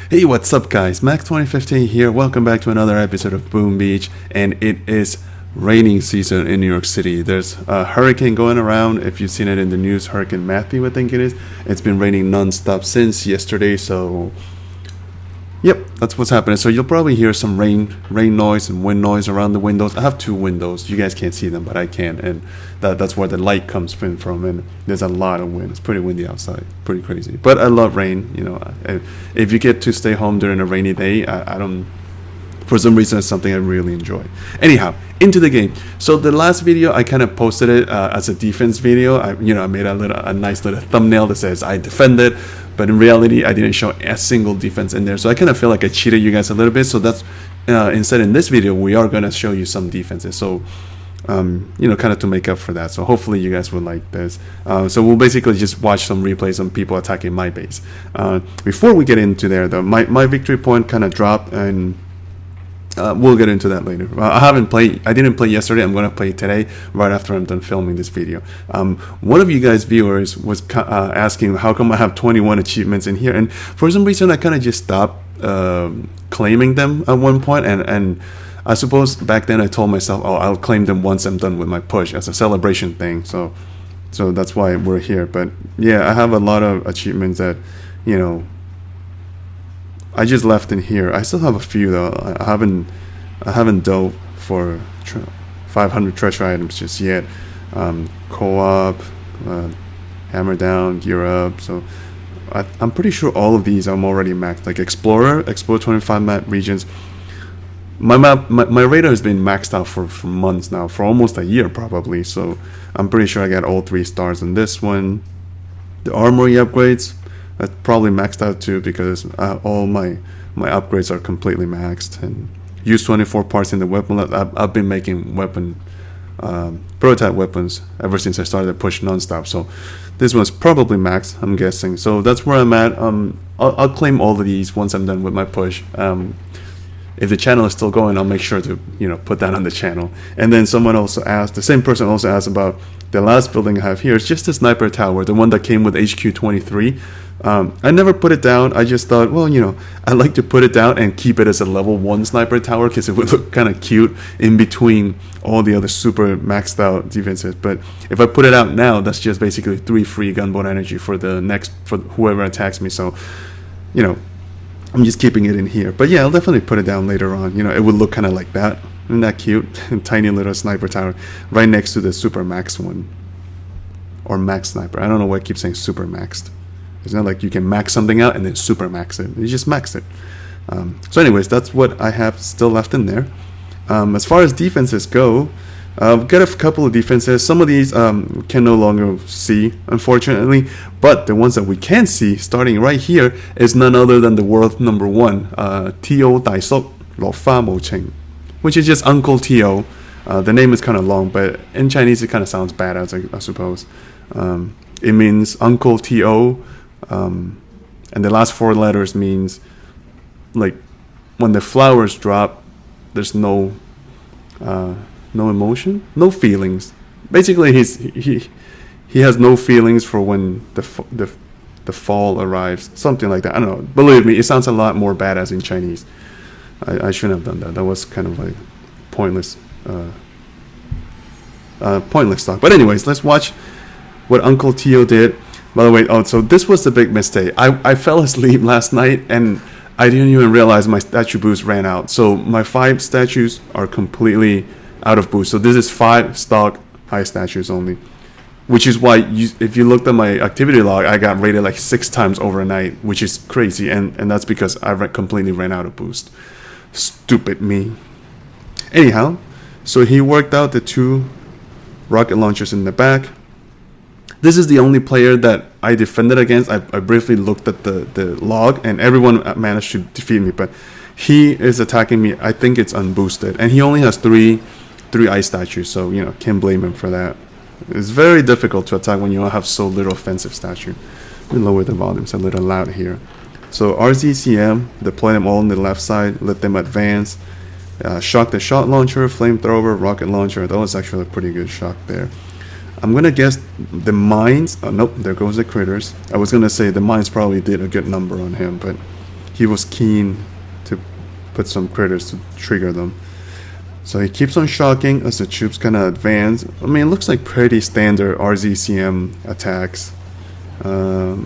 Hey, what's up guys? Max 2015 here. Welcome back to another episode of Boom Beach, and it is raining season in New York City. There's a hurricane going around. If you've seen it in the news, Hurricane Matthew, I think it is. It's been raining non-stop since yesterday, so yep, that's what's happening. So you'll probably hear some rain noise and wind noise around the windows. I have two windows. You guys can't see them, but I can, and that's where the light comes in from. And there's a lot of wind. It's pretty windy outside, pretty crazy. But I love rain. You know, if you get to stay home during a rainy day, I don't. For some reason, it's something I really enjoy. Anyhow, into the game. So the last video, I kind of posted it as a defense video. I made a nice little thumbnail that says I defended, but in reality, I didn't show a single defense in there. So I kind of feel like I cheated you guys a little bit. So that's instead in this video, we are gonna show you some defenses. So kind of to make up for that. So hopefully you guys will like this. So we'll basically just watch some replays on people attacking my base. Before we get into there, though, my victory point kind of dropped and. We'll get into that later. I didn't play yesterday. I'm going to play today, right after I'm done filming this video. One of you guys viewers was asking how come I have 21 achievements in here, and for some reason I kind of just stopped claiming them at one point, and I suppose back then I told myself, oh, I'll claim them once I'm done with my push as a celebration thing. So that's why we're here. But yeah, I have a lot of achievements that, I just left in here. I still have a few though. I haven't dove for 500 treasure items just yet. Co-op, hammer down, gear up. So I'm pretty sure all of these I'm already maxed. Like explore 25 map regions. My radar has been maxed out for months now, for almost a year probably. So I'm pretty sure I got all 3 stars on this one. The armory upgrades. That's probably maxed out too, because all my upgrades are completely maxed, and use 24 parts in the weapon. I've been making prototype weapons ever since I started to push nonstop. So this one's probably maxed, I'm guessing. So that's where I'm at. I'll claim all of these once I'm done with my push. If the channel is still going, I'll make sure to put that on the channel. And then someone also asked, the same person also asked about the last building I have here. It's just a sniper tower, the one that came with HQ 23. I never put it down. I just thought, well, I'd like to put it down and keep it as a level 1 sniper tower, because it would look kind of cute in between all the other super maxed out defenses. But if I put it out now, that's just basically 3 free gunboat energy for whoever attacks me. So, I'm just keeping it in here. But yeah, I'll definitely put it down later on. It would look kind of like that. Isn't that cute? Tiny little sniper tower right next to the super max one. Or max sniper. I don't know why I keep saying super maxed. It's not like you can max something out and then super max it. You just max it. So anyways, that's what I have still left in there. As far as defenses go, I've got a couple of defenses. Some of these can no longer see, unfortunately. But the ones that we can see, starting right here, is none other than the world number 1, T.O. Daisok Lo Fa Mo Cheng, which is just Uncle T.O. The name is kind of long, but in Chinese it kind of sounds badass, I suppose. It means Uncle T.O., and the last 4 letters means, like, when the flowers drop, there's no emotion, no feelings. Basically, he has no feelings for when the fall arrives, something like that. I don't know. Believe me, it sounds a lot more badass in Chinese. I shouldn't have done that. That was kind of like pointless talk. But anyways, let's watch what Uncle Tio did. By the way, so this was the big mistake. I fell asleep last night and I didn't even realize my statue boost ran out. So my 5 statues are completely out of boost. So this is 5 stock high statues only, which is why if you looked at my activity log, I got rated like 6 times overnight, which is crazy. And that's because I completely ran out of boost. Stupid me. Anyhow, so he worked out the 2 rocket launchers in the back. This is the only player that I defended against. I briefly looked at the log, and everyone managed to defeat me. But he is attacking me. I think it's unboosted, and he only has 3 ice statues. So can't blame him for that. It's very difficult to attack when you have so little offensive statue. Let me lower the volume. It's a little loud here. So RZCM, deploy them all on the left side. Let them advance. Shock the shot launcher, flamethrower, rocket launcher. That was actually a pretty good shock there. I'm gonna guess the mines. Oh, nope, there goes the critters. I was gonna say the mines probably did a good number on him, but he was keen to put some critters to trigger them. So he keeps on shocking as the troops kind of advance. I mean, it looks like pretty standard RZCM attacks.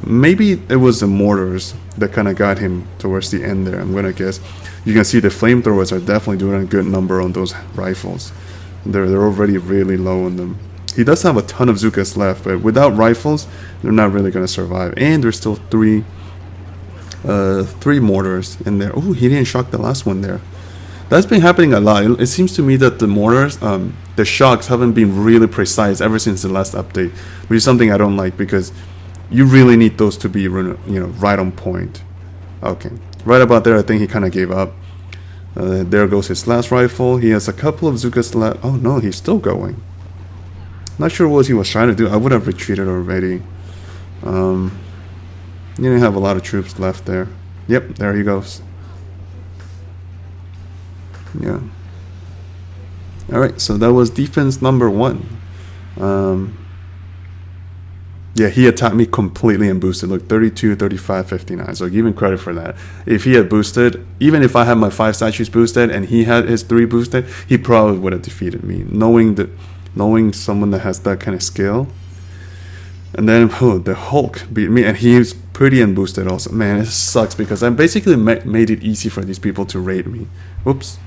Maybe it was the mortars that kind of got him towards the end there, I'm gonna guess. You can see the flamethrowers are definitely doing a good number on those rifles. They're already really low on them. He does have a ton of Zukas left, but without rifles, they're not really gonna survive. And there's still three mortars in there. Oh, he didn't shock the last one there. That's been happening a lot. It seems to me that the mortars, the shocks haven't been really precise ever since the last update, which is something I don't like because you really need those to be, right on point. Okay, right about there, I think he kind of gave up. There goes his last rifle. He has a couple of Zukas left. Oh no, he's still going. Not sure what he was trying to do. I would have retreated already. He didn't have a lot of troops left there. Yep, there he goes. Yeah. Alright, so that was defense number 1. Yeah, he attacked me completely and boosted. Look, 32, 35, 59. So give him credit for that. If he had boosted, even if I had my 5 statues boosted and he had his 3 boosted, he probably would have defeated me. Knowing someone that has that kind of skill. And then the Hulk beat me, and he's pretty unboosted also. Man, it sucks because I basically made it easy for these people to raid me. Whoops.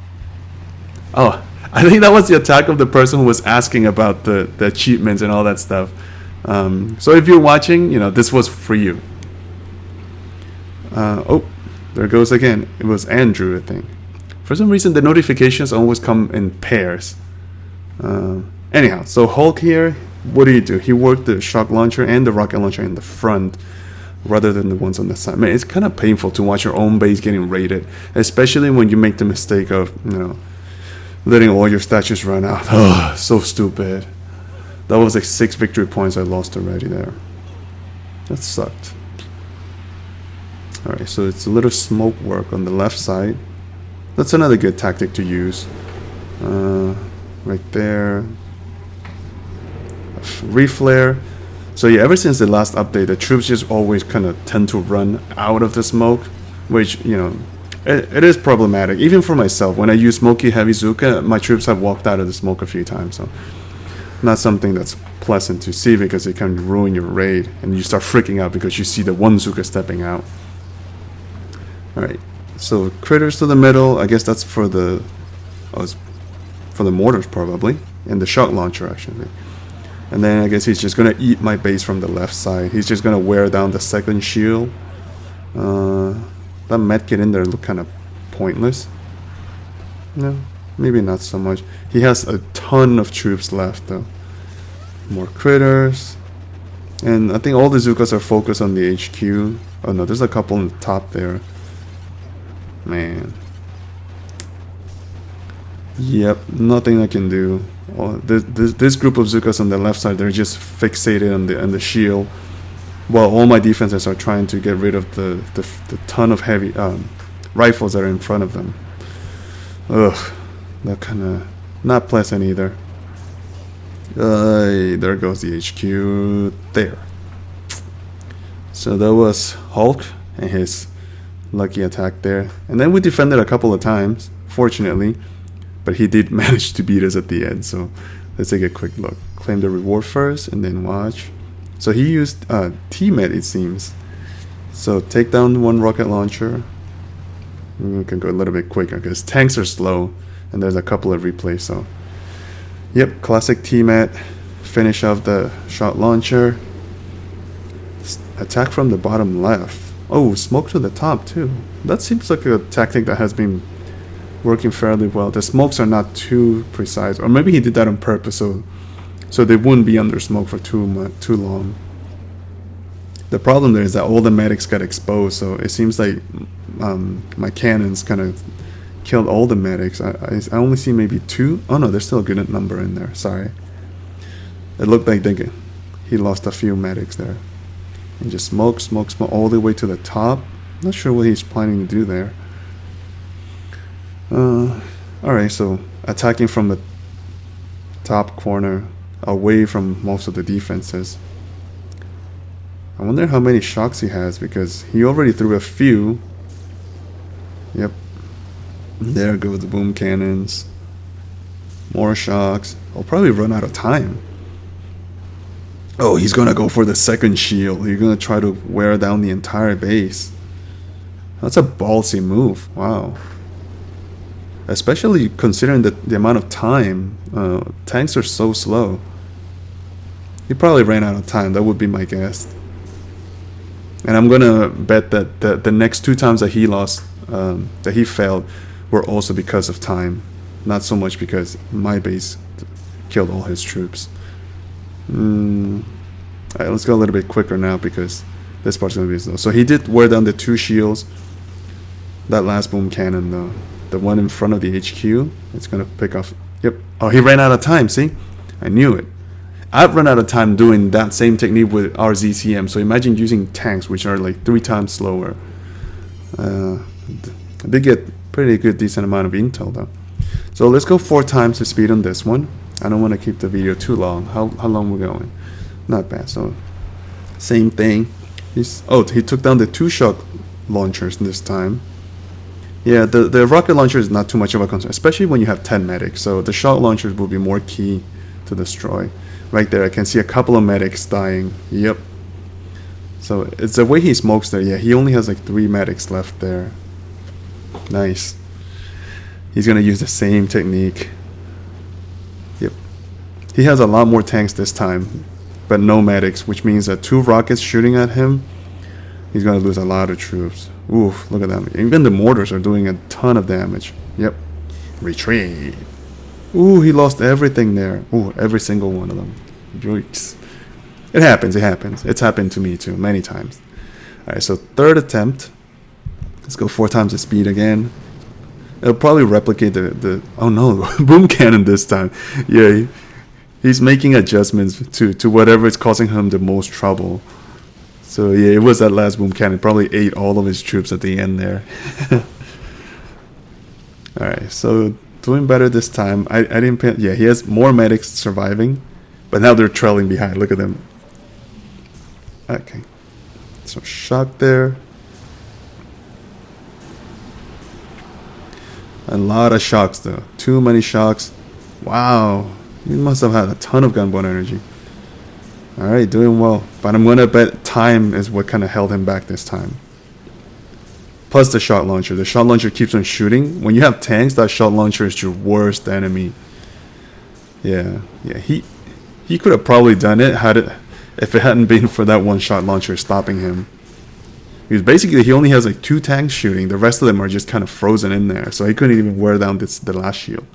Oh, I think that was the attack of the person who was asking about the achievements and all that stuff. So if you're watching, this was for you. Oh, there goes again. It was Andrew, I think. For some reason, the notifications always come in pairs. Anyhow, so Hulk here, what do? He worked the shock launcher and the rocket launcher in the front rather than the ones on the side. Man, it's kind of painful to watch your own base getting raided, especially when you make the mistake of, letting all your statues run out. Oh, so stupid. That was like 6 victory points I lost already there. That sucked. Alright, so it's a little smoke work on the left side. That's another good tactic to use. Right there. Reflare. So yeah, ever since the last update, the troops just always kind of tend to run out of the smoke, which, it is problematic. Even for myself, when I use smoky heavy Zuka, my troops have walked out of the smoke a few times, so not something that's pleasant to see because it can ruin your raid and you start freaking out because you see the one Zuka stepping out. Alright, so critters to the middle. I guess that's for the mortars probably, and the shock launcher actually. And then I guess he's just gonna eat my base from the left side. He's just gonna wear down the second shield. That medkit in there looked kind of pointless. No, maybe not so much. He has a ton of troops left though. More critters. And I think all the Zukas are focused on the HQ. Oh no, there's a couple on the top there. Man. Yep, nothing I can do. This group of Zukas on the left side, they're just fixated on the shield. While all my defenses are trying to get rid of the ton of heavy rifles that are in front of them. Ugh, that kind of not pleasant either. There goes the HQ there. So that was Hulk and his lucky attack there. And then we defended a couple of times, fortunately. But he did manage to beat us at the end. So let's take a quick look. Claim the reward first and then watch. So he used T-Med, it seems. So take down one rocket launcher. We can go a little bit quicker because tanks are slow. And there's a couple of replays. So yep, classic T-Med. Finish off the shot launcher. Attack from the bottom left. Oh, smoke to the top too. That seems like a tactic that has been working fairly well. The smokes are not too precise. Or maybe he did that on purpose so they wouldn't be under smoke for too long. The problem there is that all the medics got exposed, so it seems like my cannons kind of killed all the medics. I only see maybe 2. Oh no, there's still a good number in there. Sorry. It looked like he lost a few medics there. And just smoke all the way to the top. Not sure what he's planning to do there. Alright, so attacking from the top corner away from most of the defenses. I wonder how many shocks he has because he already threw a few. Yep. There go the boom cannons. More shocks. I'll probably run out of time. Oh, he's gonna go for the second shield. He's gonna try to wear down the entire base. That's a ballsy move. Wow. Especially considering the amount of time. Tanks are so slow. He probably ran out of time. That would be my guess. And I'm gonna bet that the next 2 times that he lost, that he failed, were also because of time. Not so much because my base killed all his troops. Alright, let's go a little bit quicker now because this part's gonna be slow. So he did wear down the 2 shields. That last boom cannon though, the one in front of the HQ, it's gonna pick off. Yep. Oh, he ran out of time. See, I knew it. I've run out of time doing that same technique with RZCM. So imagine using tanks, which are like 3 times slower. I did get pretty good, decent amount of intel though. So let's go 4 times the speed on this one. I don't want to keep the video too long. How long we're going? Not bad. So same thing. He took down the 2 shock launchers this time. Yeah, the rocket launcher is not too much of a concern, especially when you have 10 medics. So the shock launchers will be more key to destroy. Right there, I can see a couple of medics dying. Yep. So it's the way he smokes there. Yeah, he only has like 3 medics left there. Nice. He's gonna use the same technique. Yep. He has a lot more tanks this time, but no medics, which means that 2 rockets shooting at him, he's gonna lose a lot of troops. Oof, look at that. Even the mortars are doing a ton of damage. Yep. Retreat. Ooh, he lost everything there. Ooh, every single one of them. Yikes. It happens, it happens. It's happened to me too, many times. Alright, so 3rd attempt. Let's go 4 times the speed again. It'll probably replicate the oh no, boom cannon this time. Yeah, he's making adjustments to whatever is causing him the most trouble. So yeah, it was that last boom cannon. Probably ate all of his troops at the end there. Alright, so doing better this time. I didn't pay, yeah, he has more medics surviving, but now they're trailing behind. Look at them. Okay, so shock there. A lot of shocks though. Too many shocks. Wow. You must have had a ton of gunboat energy. Alright, doing well. But I'm gonna bet time is what kind of held him back this time. Plus the shot launcher. The shot launcher keeps on shooting. When you have tanks, that shot launcher is your worst enemy. Yeah. Yeah, he could have probably done it if it hadn't been for that one shot launcher stopping him. Because basically he only has like 2 tanks shooting. The rest of them are just kind of frozen in there. So he couldn't even wear down the last shield.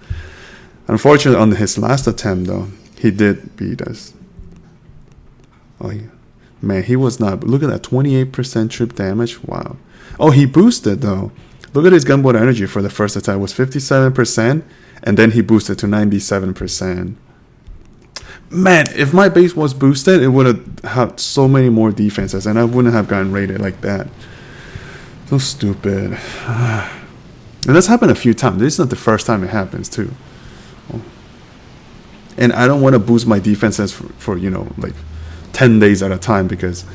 Unfortunately, on his last attempt though, he did beat us. Oh yeah. Man, he was not. Look at that, 28% troop damage. Wow. Oh, he boosted though. Look at his gunboat energy for the first attack. It was 57%. And then he boosted to 97%. Man, if my base was boosted, it would have had so many more defenses, and I wouldn't have gotten raided like that. So stupid. And that's happened a few times. This is not the first time it happens, too. And I don't want to boost my defenses for you know, like 10 days at a time, because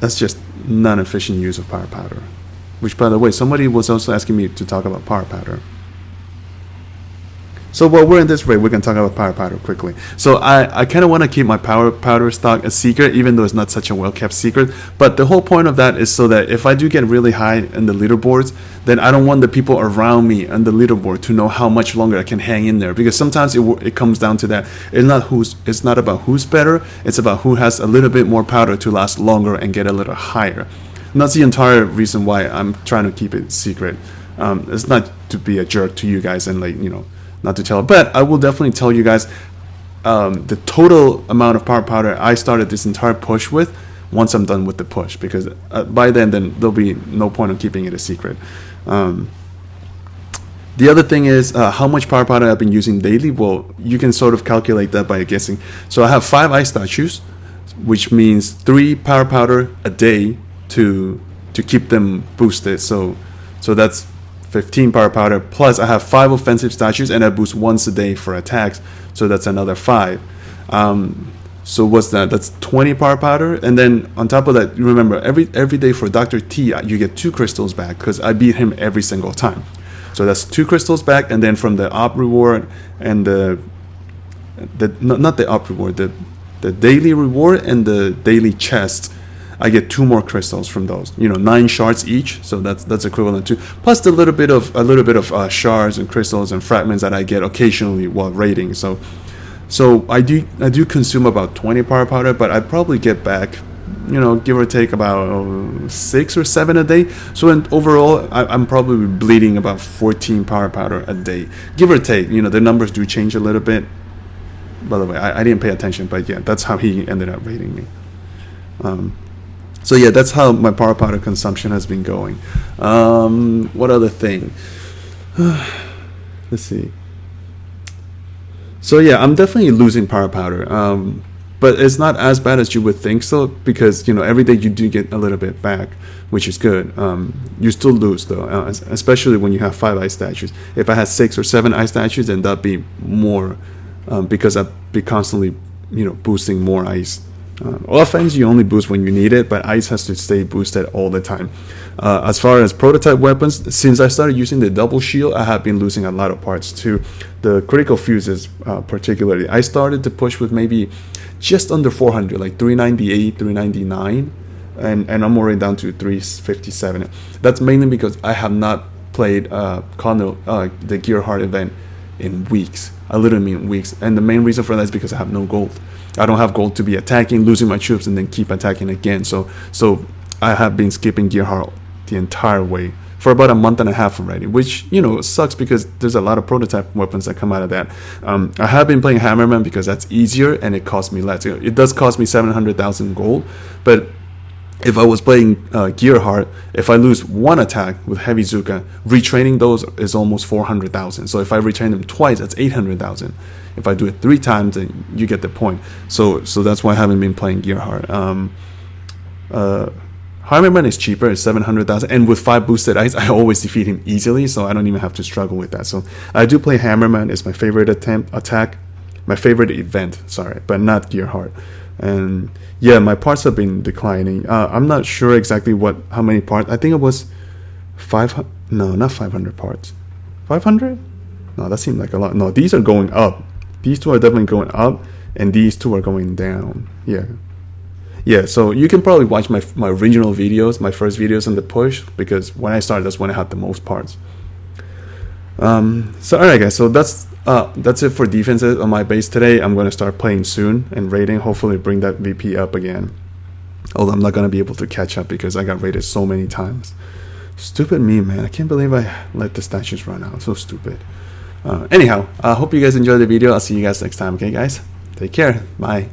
that's just non-efficient use of power powder. Which, by the way, somebody was also asking me to talk about power powder. So while we're in this raid, we can talk about power powder quickly. So I kind of want to keep my power powder stock a secret, even though it's not such a well-kept secret. But the whole point of that is so that if I do get really high in the leaderboards, then I don't want the people around me on the leaderboard to know how much longer I can hang in there. Because sometimes it comes down to that. It's not about who's better. It's about who has a little bit more powder to last longer and get a little higher. And that's the entire reason why I'm trying to keep it secret. It's not to be a jerk to you guys and, like, you know, not to tell, but I will definitely tell you guys the total amount of power powder I started this entire push with once I'm done with the push, because by then there'll be no point in keeping it a secret. The other thing is how much power powder I've been using daily. Well, you can sort of calculate that by guessing. So I have 5 ice statues, which means 3 power powder a day to keep them boosted. So that's 15 power powder, plus I have 5 offensive statues, and I boost once a day for attacks, so that's another 5. So what's that? That's 20 power powder, and then on top of that, you remember every day for Dr. T, you get 2 crystals back because I beat him every single time. So that's 2 crystals back, and then from the op reward and not the op reward, the daily reward and the daily chest, I get 2 more crystals from those. 9 shards each, so that's equivalent to plus a little bit of shards and crystals and fragments that I get occasionally while raiding. So I do consume about 20 power powder, but I probably get back, give or take about 6 or 7 a day. So overall, I'm probably bleeding about 14 power powder a day, give or take. The numbers do change a little bit. By the way, I didn't pay attention, but yeah, that's how he ended up rating me. So yeah, that's how my power powder consumption has been going. What other thing? Let's see. So yeah, I'm definitely losing power powder, but it's not as bad as you would think so, because every day you do get a little bit back, which is good. You still lose though, especially when you have 5 ice statues. If I had 6 or 7 ice statues, then that'd be more, because I'd be constantly boosting more ice. Offense you only boost when you need it, but ice has to stay boosted all the time. As far as prototype weapons, since I started using the double shield, I have been losing a lot of parts too. The critical fuses particularly, I started to push with maybe just under 400, like 398, 399, and I'm already down to 357. That's mainly because I have not played the Gearheart event in weeks. I literally mean weeks, and the main reason for that is because I have no gold. I don't have gold to be attacking, losing my troops, and then keep attacking again. So I have been skipping Gearheart the entire way for about a month and a half already, which sucks because there's a lot of prototype weapons that come out of that. I have been playing Hammerman because that's easier and it costs me less. It does cost me 700,000 gold, but if I was playing Gearheart, if I lose 1 attack with Heavy Zuka, retraining those is almost 400,000. So if I retrain them twice, that's 800,000. If I do it 3 times, then you get the point. So that's why I haven't been playing Gearheart. Hammerman is cheaper, it's 700,000, and with 5 boosted ice, I always defeat him easily, so I don't even have to struggle with that. So I do play Hammerman. It's my favorite my favorite event, but not Gearheart. And yeah, my parts have been declining. I'm not sure exactly how many parts. I think it was 500. No, not 500 parts. 500? No, that seemed like a lot. No, these are going up. These 2 are definitely going up, and these 2 are going down. Yeah. So you can probably watch my original videos, my first videos on the push, because when I started, that's when I had the most parts. So alright guys, so that's it for defenses on my base today. I'm going to start playing soon and raiding, hopefully bring that VP up again, although I'm not going to be able to catch up because I got raided so many times. Stupid me, man. I can't believe I let the statues run out. So stupid. Anyhow, I hope you guys enjoyed the video. I'll see you guys next time. Okay guys, take care. Bye.